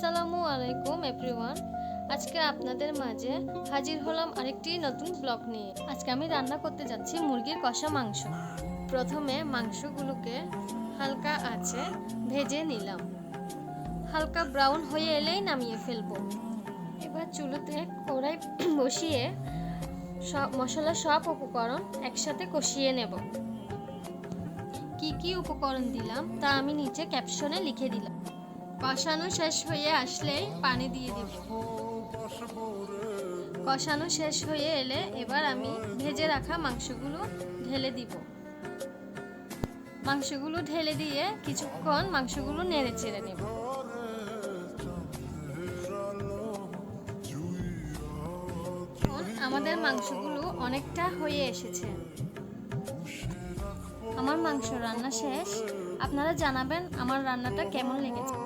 আসসালামু আলাইকুম এভরিওয়ান। আজকে আপনাদের মাঝে হাজির হলাম আরেকটি নতুন ব্লগ নিয়ে। আজকে আমি রান্না করতে যাচ্ছি মুরগির কষা মাংস। প্রথমে মাংসগুলোকে হালকা আঁচে ভেজে নিলাম। হালকা ব্রাউন হয়ে এলেই নামিয়ে ফেলবো। এবার চুলোতে কড়াই বসিয়ে সব উপকরণ একসাথে কষিয়ে নেব। কি কি উপকরণ দিলাম তা আমি নিচে ক্যাপশনে লিখে দিলাম। কষানো শেষ হয়ে আসলেই পানি দিয়ে দিব। কষানো শেষ হয়ে এলে এবার আমি ভেজে রাখা মাংসগুলো ঢেলে দিব। মাংসগুলো ঢেলে দিয়ে কিছুক্ষণ মাংসগুলো নেড়ে চেড়ে নেব। আমাদের মাংসগুলো অনেকটা হয়ে এসেছে। আমার মাংস রান্না শেষ। আপনারা জানাবেন আমার রান্নাটা কেমন লেগেছে।